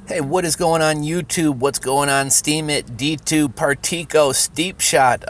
Hey, what is going on YouTube? What's going on Steemit, D2, Partiko, Steep Shot?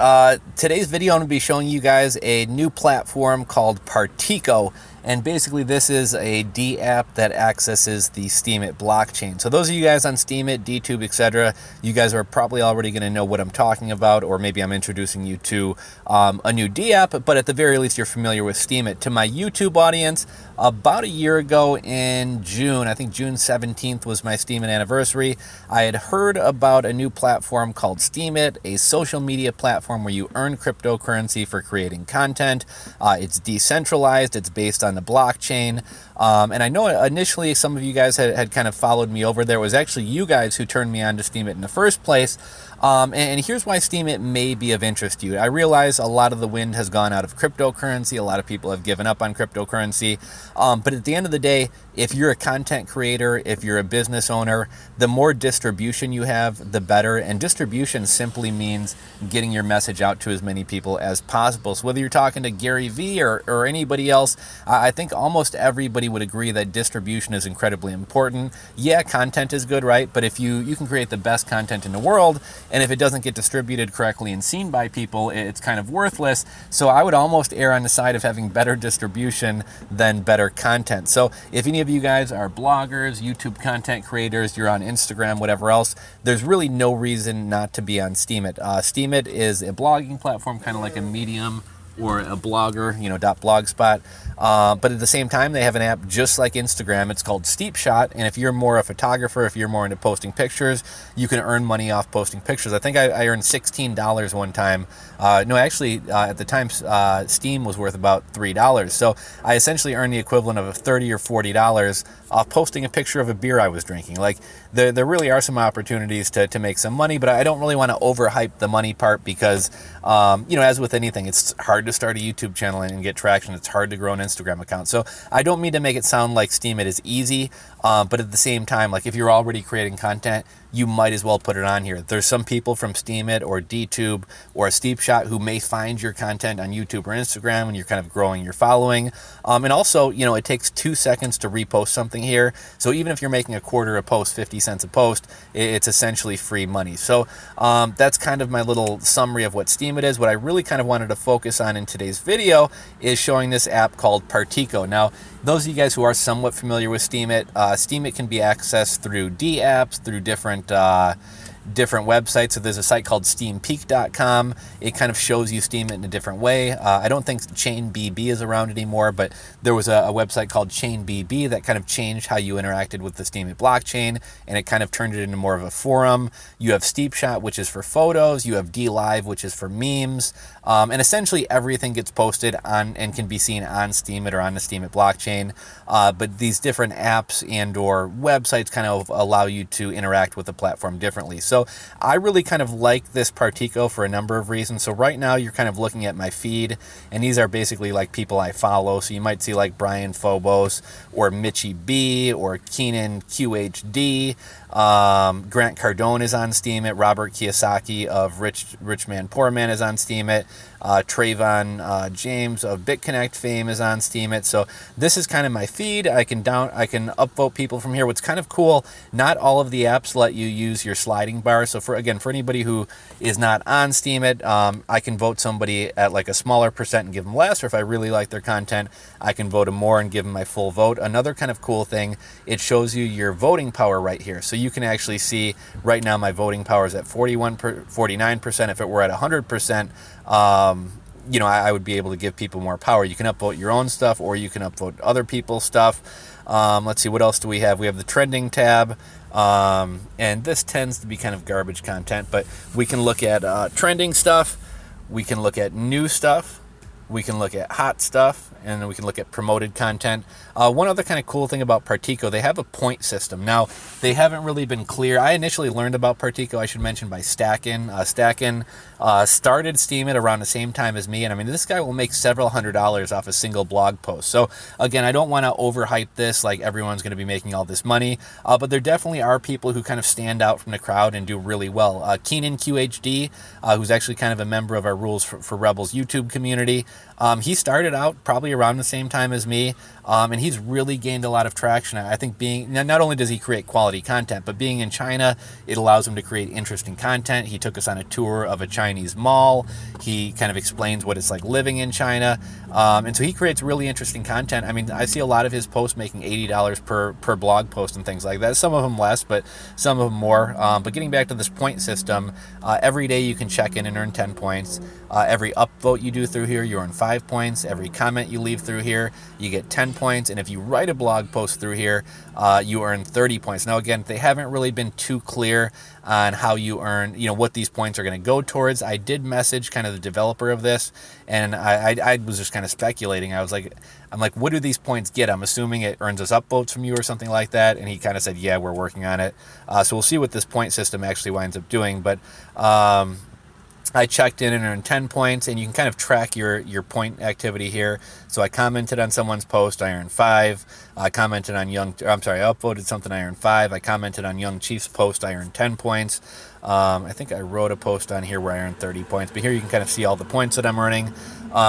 Today's video I'm going to be showing you guys a new platform called Partiko. And basically this is a dApp that accesses the Steemit blockchain. So those of you guys on Steemit, DTube, etc., you guys are probably already going to know what I'm talking about, or maybe I'm introducing you to a new dApp, but at the very least you're familiar with Steemit. To my YouTube audience, about a year ago in June, I think June 17th was my Steemit anniversary, I had heard about a new platform called Steemit, a social media platform where you earn cryptocurrency for creating content. It's decentralized, it's based on the blockchain. And I know initially some of you guys had kind of followed me over there. It was actually you guys who turned me on to Steemit in the first place. And here's why Steemit may be of interest to you. I realize a lot of the wind has gone out of cryptocurrency. A lot of people have given up on cryptocurrency. But at the end of the day, if you're a content creator, if you're a business owner, the more distribution you have, the better. And distribution simply means getting your message out to as many people as possible. So whether you're talking to Gary Vee or anybody else, I think almost everybody would agree that distribution is incredibly important. Yeah, content is good, right? But if you can create the best content in the world, and if it doesn't get distributed correctly and seen by people, it's kind of worthless. So I would almost err on the side of having better distribution than better content. So if any of you guys are bloggers, YouTube content creators, you're on Instagram, whatever else, there's really no reason not to be on Steemit. Steemit is a blogging platform, kind of like a Medium or a Blogger, .blogspot. But at the same time, they have an app just like Instagram. It's called Steep Shot. And if you're more a photographer, if you're more into posting pictures, you can earn money off posting pictures. I think I earned $16 one time. No, actually, at the time, Steam was worth about $3. So I essentially earned the equivalent of $30 or $40 off posting a picture of a beer I was drinking. Like, there really are some opportunities to make some money, but I don't really want to overhype the money part because, as with anything, it's hard to start a YouTube channel and get traction. It's hard to grow an Instagram account. So I don't mean to make it sound like Steemit is easy, but at the same time, like if you're already creating content, you might as well put it on here. There's some people from Steemit or DTube or Steep Shot who may find your content on YouTube or Instagram and you're kind of growing your following. And also, it takes 2 seconds to repost something here. So even if you're making a quarter a post, 50 cents a post, it's essentially free money. So that's kind of my little summary of what Steemit is. What I really kind of wanted to focus on in today's video is showing this app called Partiko. Now, those of you guys who are somewhat familiar with Steemit, Steemit can be accessed through dApps, through different websites. So there's a site called steampeak.com. It kind of shows you Steemit in a different way. I don't think ChainBB is around anymore, but there was a website called ChainBB that kind of changed how you interacted with the Steemit blockchain, and it kind of turned it into more of a forum. You have Steepshot, which is for photos. You have DLive, which is for memes. And essentially everything gets posted on and can be seen on Steemit or on the Steemit blockchain. But these different apps and or websites kind of allow you to interact with the platform differently. So I really kind of like this Partiko for a number of reasons. So right now you're kind of looking at my feed, and these are basically like people I follow. So you might see like Brian Phobos or Mitchy B or Keenan QHD. Grant Cardone is on Steemit. Robert Kiyosaki of Rich Man Poor Man is on Steemit. Trayvon James of BitConnect fame is on Steemit. So this is kind of my feed. I can upvote people from here. What's kind of cool, not all of the apps let you use your sliding bar. So for anybody who is not on Steemit, I can vote somebody at like a smaller percent and give them less, or if I really like their content, I can vote them more and give them my full vote. Another kind of cool thing, it shows you your voting power right here. So you can actually see right now my voting power is at 49%. If it were at 100%, I would be able to give people more power. You can upvote your own stuff, or you can upvote other people's stuff. Let's see, what else do we have? We have the trending tab, and this tends to be kind of garbage content, but we can look at trending stuff, we can look at new stuff, we can look at hot stuff, and then we can look at promoted content. One other kind of cool thing about Partiko, they have a point system. Now, they haven't really been clear. I initially learned about Partiko, I should mention, by Stackin. Stackin started Steemit around the same time as me, and I mean, this guy will make several $100s off a single blog post. So again, I don't want to overhype this like everyone's going to be making all this money, but there definitely are people who kind of stand out from the crowd and do really well. Keenan QHD, who's actually kind of a member of our Rules for Rebels YouTube community, He started out probably around the same time as me, and he's really gained a lot of traction. I think being, not only does he create quality content, but being in China, it allows him to create interesting content. He took us on a tour of a Chinese mall. He kind of explains what it's like living in China. And so he creates really interesting content. I mean, I see a lot of his posts making $80 per blog post and things like that. Some of them less, but some of them more. But getting back to this point system, every day you can check in and earn 10 points. Every upvote you do through here, you earn 5 points. Every comment you leave through here, you get 10 points. And if you write a blog post through here, you earn 30 points. Now, again, they haven't really been too clear on how you earn, what these points are going to go towards. I did message kind of the developer of this, and I was just kind of speculating. I'm like, what do these points get? I'm assuming it earns us upvotes from you or something like that. And he kind of said, yeah, we're working on it. So we'll see what this point system actually winds up doing. But I checked in and earned 10 points, and you can kind of track your point activity here. So I commented on someone's post, I earned 5. I commented on I upvoted something, I earned 5. I commented on Young Chief's post, I earned 10 points. I think I wrote a post on here where I earned 30 points, but here you can kind of see all the points that I'm earning.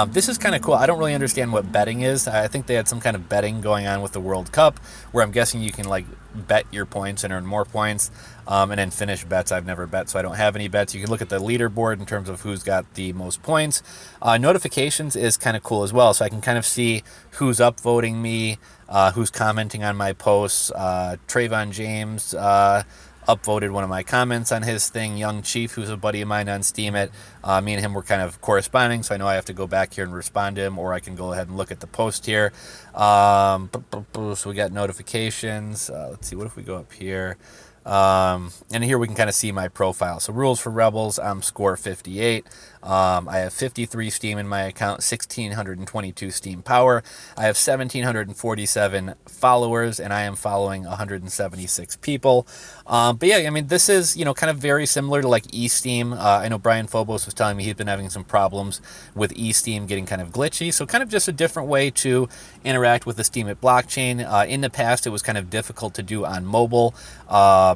This is kind of cool. I don't really understand what betting is. I think they had some kind of betting going on with the World Cup, where I'm guessing you can like bet your points and earn more points, and then finish bets. I've never bet, so I don't have any bets. You can look at the leaderboard in terms of who's got the most points. Notifications is kind of cool as well, so I can kind of see who's upvoting me, who's commenting on my posts. Trayvon James upvoted one of my comments on his thing. Young Chief, who's a buddy of mine on Steemit, me and him were kind of corresponding, so I know I have to go back here and respond to him, or I can go ahead and look at the post here. So we got notifications. Let's see, what if we go up here? And here we can kind of see my profile. So Rules for Rebels, I'm score 58. I have 53 Steam in my account, 1,622 Steam power. I have 1,747 followers, and I am following 176 people. But yeah, I mean, this is, kind of very similar to like eSteam. I know Brian Phobos was telling me he's been having some problems with eSteam getting kind of glitchy. So kind of just a different way to interact with the Steemit blockchain. In the past, it was kind of difficult to do on mobile.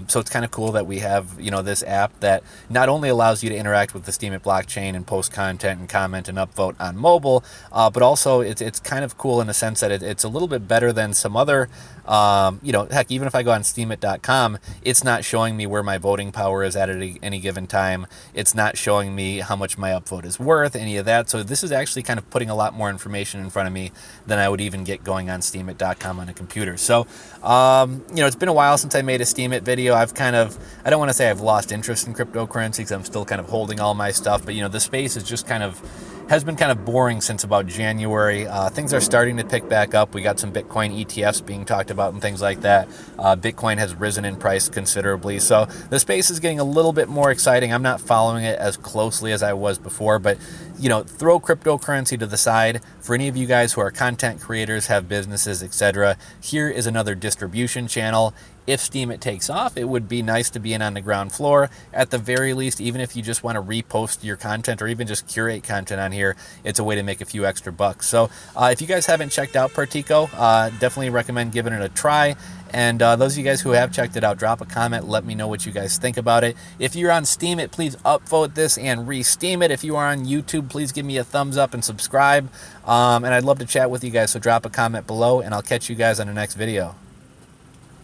So it's kind of cool that we have, this app that not only allows you to interact with the Steemit blockchain and post content and comment and upvote on mobile, but also it's kind of cool in the sense that it's a little bit better than some other, heck, even if I go on steemit.com, it's not showing me where my voting power is at any given time. It's not showing me how much my upvote is worth, any of that. So this is actually kind of putting a lot more information in front of me than I would even get going on steemit.com on a computer. So, it's been a while since I made a Steemit video. I don't want to say I've lost interest in cryptocurrency because I'm still kind of holding all my stuff, but the space is just has been kind of boring since about January. Things are starting to pick back up. We got some Bitcoin ETFs being talked about and things like that. Bitcoin has risen in price considerably. So the space is getting a little bit more exciting. I'm not following it as closely as I was before, but throw cryptocurrency to the side. For any of you guys who are content creators, have businesses, etc., here is another distribution channel. If Steemit takes off, it would be nice to be in on the ground floor. At the very least, even if you just want to repost your content or even just curate content on here, it's a way to make a few extra bucks. So if you guys haven't checked out Partiko, definitely recommend giving it a try. And those of you guys who have checked it out, drop a comment. Let me know what you guys think about it. If you're on Steemit, please upvote this and re-steam it. If you are on YouTube, please give me a thumbs up and subscribe. And I'd love to chat with you guys, so drop a comment below, and I'll catch you guys on the next video.